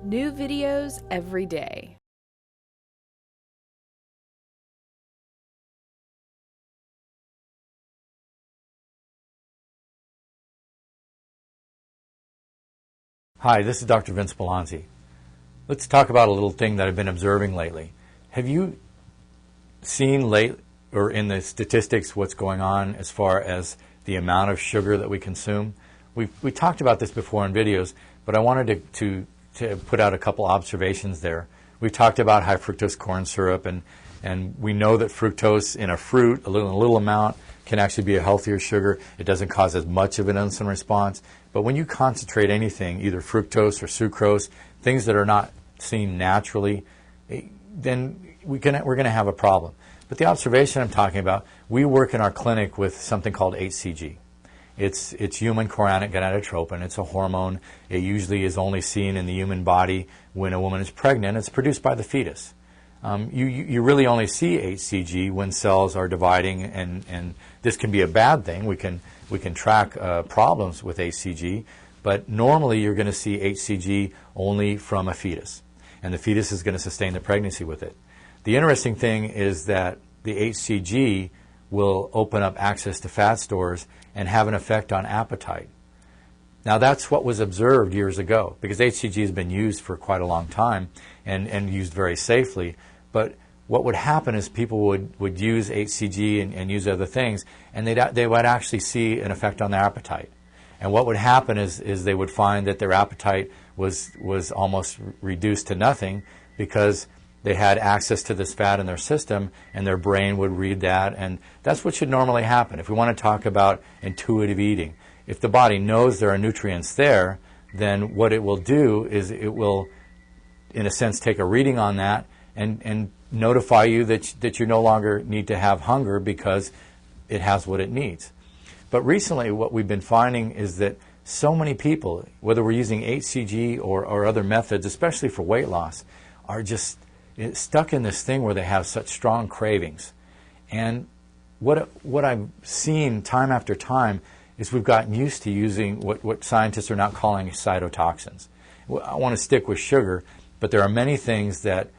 New videos every day. Hi, this is Dr. Vincent Bellonzi. Let's talk about a little thing that I've been observing lately. Have you seen or in the statistics what's going on as far as the amount of sugar that we consume? We talked about this before in videos, but I wanted to put out a couple observations there. We've talked about high fructose corn syrup, and we know that fructose in a fruit, a little amount, can actually be a healthier sugar. It doesn't cause as much of an insulin response. But when you concentrate anything, either fructose or sucrose, things that are not seen naturally, then we're going to have a problem. But the observation I'm talking about, we work in our clinic with something called HCG. It's human chorionic gonadotropin. It's a hormone. It usually is only seen in the human body when a woman is pregnant. It's produced by the fetus. You really only see HCG when cells are dividing, and this can be a bad thing. We can track problems with HCG, but normally you're going to see HCG only from a fetus, and the fetus is going to sustain the pregnancy with it. The interesting thing is that the HCG will open up access to fat stores and have an effect on appetite. Now that's what was observed years ago, because HCG has been used for quite a long time and used very safely. But what would happen is people would use HCG and use other things, and they would actually see an effect on their appetite. And what would happen is they would find that their appetite was almost reduced to nothing because they had access to this fat in their system, and their brain would read that, and that's what should normally happen. If we want to talk about intuitive eating, if the body knows there are nutrients there, then what it will do is it will, in a sense, take a reading on that and notify you that you no longer need to have hunger because it has what it needs. But recently what we've been finding is that so many people, whether we're using HCG or other methods, especially for weight loss, are just stuck in this thing where they have such strong cravings. And what I've seen time after time is we've gotten used to using what scientists are now calling cytotoxins. I want to stick with sugar, but there are many things that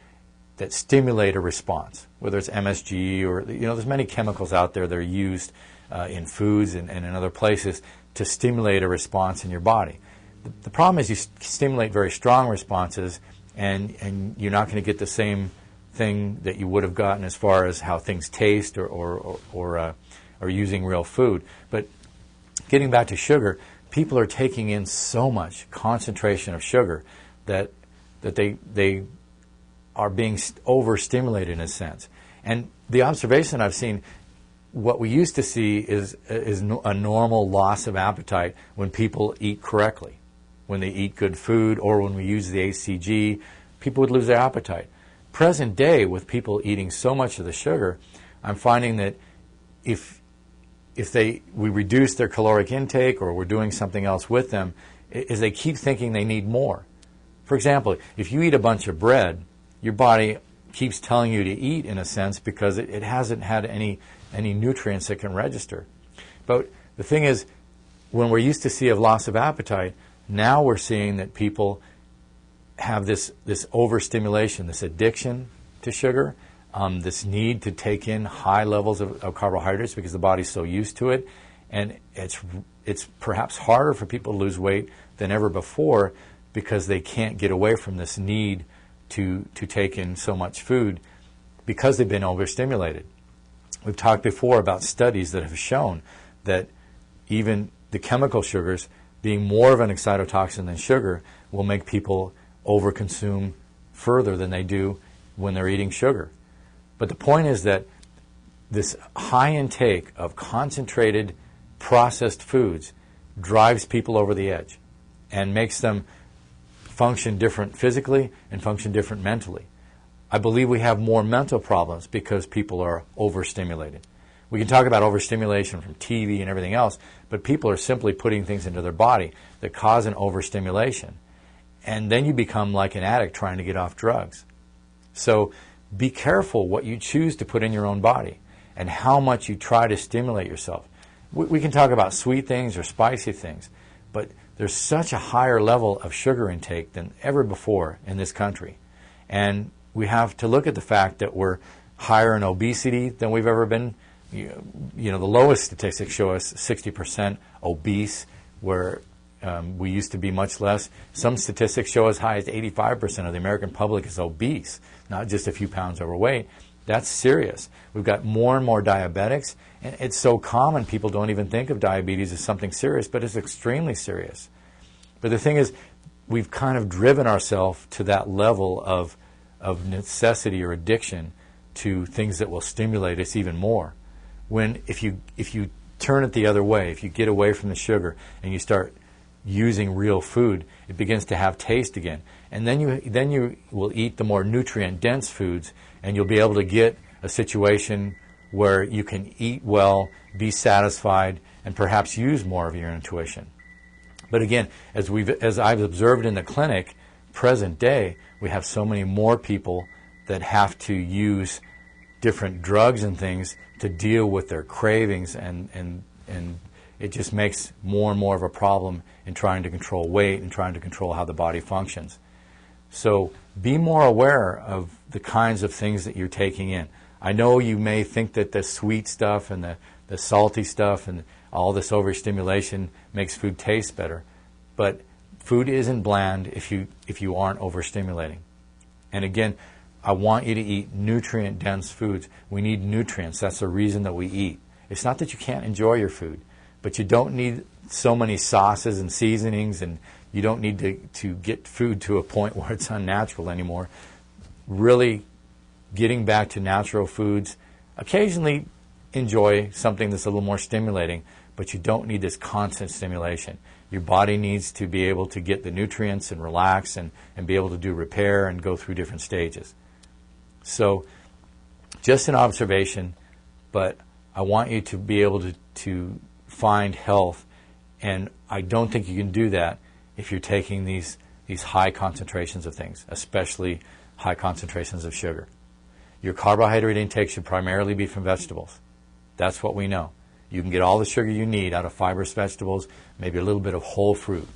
stimulate a response, whether it's MSG or, there's many chemicals out there that are used in foods and in other places to stimulate a response in your body. The problem is you stimulate very strong responses, and you're not going to get the same thing that you would have gotten as far as how things taste or using real food. But getting back to sugar, people are taking in so much concentration of sugar that they are being overstimulated in a sense. And the observation I've seen, what we used to see is a normal loss of appetite when people eat correctly. When they eat good food or when we use the HCG, people would lose their appetite. Present day, with people eating so much of the sugar, I'm finding that if we reduce their caloric intake or we're doing something else with them, is they keep thinking they need more. For example, if you eat a bunch of bread, your body keeps telling you to eat in a sense because it hasn't had any nutrients that can register. But the thing is, when we're used to see a loss of appetite, now we're seeing that people have this overstimulation, this addiction to sugar, this need to take in high levels of carbohydrates because the body's so used to it, and it's perhaps harder for people to lose weight than ever before because they can't get away from this need to take in so much food because they've been overstimulated. We've talked before about studies that have shown that even the chemical sugars, being more of an excitotoxin than sugar, will make people overconsume further than they do when they're eating sugar. But the point is that this high intake of concentrated processed foods drives people over the edge and makes them function different physically and function different mentally. I believe we have more mental problems because people are overstimulated. We can talk about overstimulation from TV and everything else, but people are simply putting things into their body that cause an overstimulation. And then you become like an addict trying to get off drugs. So be careful what you choose to put in your own body and how much you try to stimulate yourself. We can talk about sweet things or spicy things, but there's such a higher level of sugar intake than ever before in this country. And we have to look at the fact that we're higher in obesity than we've ever been. You know, the lowest statistics show us 60% obese, where we used to be much less. Some statistics show as high as 85% of the American public is obese, not just a few pounds overweight. That's serious. We've got more and more diabetics, and it's so common people don't even think of diabetes as something serious, but it's extremely serious. But the thing is, we've kind of driven ourselves to that level of necessity or addiction to things that will stimulate us even more. When if you turn it the other way, if you get away from the sugar and you start using real food, it begins to have taste again. And then you will eat the more nutrient-dense foods, and you'll be able to get a situation where you can eat well, be satisfied, and perhaps use more of your intuition. But again, as I've observed in the clinic, present day, we have so many more people that have to use different drugs and things to deal with their cravings, and it just makes more and more of a problem in trying to control weight and trying to control how the body functions. So be more aware of the kinds of things that you're taking in. I know you may think that the sweet stuff and the salty stuff and all this overstimulation makes food taste better, but food isn't bland if you aren't overstimulating. And again, I want you to eat nutrient-dense foods. We need nutrients. That's the reason that we eat. It's not that you can't enjoy your food, but you don't need so many sauces and seasonings, and you don't need to get food to a point where it's unnatural anymore. Really getting back to natural foods. Occasionally enjoy something that's a little more stimulating, but you don't need this constant stimulation. Your body needs to be able to get the nutrients and relax and be able to do repair and go through different stages. So just an observation, but I want you to be able to find health, and I don't think you can do that if you're taking these high concentrations of things, especially high concentrations of sugar. Your carbohydrate intake should primarily be from vegetables. That's what we know. You can get all the sugar you need out of fibrous vegetables, maybe a little bit of whole fruit.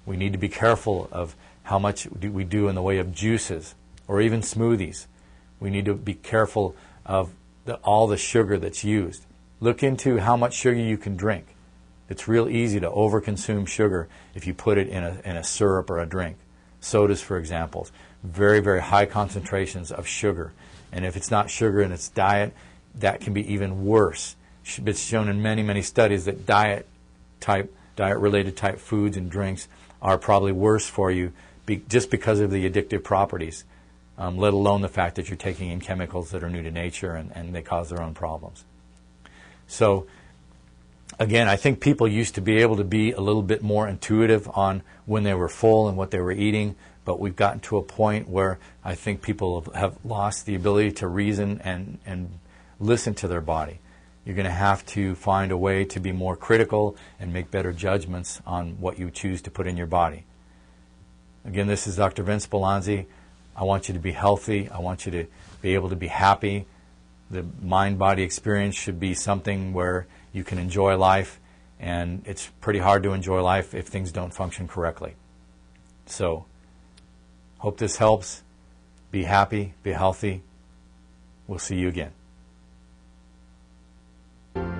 We need to be careful of how much we do in the way of juices or even smoothies. We need to be careful of all the sugar that's used. Look into how much sugar you can drink. It's real easy to overconsume sugar if you put it in a syrup or a drink. Sodas, for example, very, very high concentrations of sugar. And if it's not sugar in its diet, that can be even worse. It's shown in many, many studies that diet-related type foods and drinks are probably worse for you just because of the addictive properties, let alone the fact that you're taking in chemicals that are new to nature and they cause their own problems. So, again, I think people used to be able to be a little bit more intuitive on when they were full and what they were eating, but we've gotten to a point where I think people have lost the ability to reason and listen to their body. You're going to have to find a way to be more critical and make better judgments on what you choose to put in your body. Again, this is Dr. Vince Bellonzi. I want you to be healthy. I want you to be able to be happy. The mind-body experience should be something where you can enjoy life, and it's pretty hard to enjoy life if things don't function correctly. So, hope this helps. Be happy, be healthy. We'll see you again.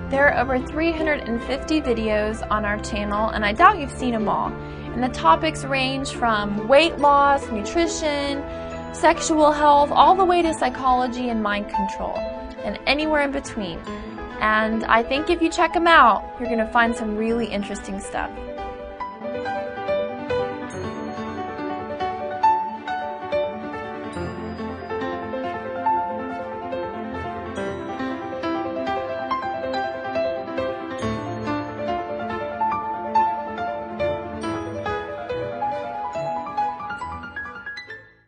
There are over 350 videos on our channel, and I doubt you've seen them all. And the topics range from weight loss, nutrition, sexual health, all the way to psychology and mind control, and anywhere in between. And I think if you check them out, you're going to find some really interesting stuff.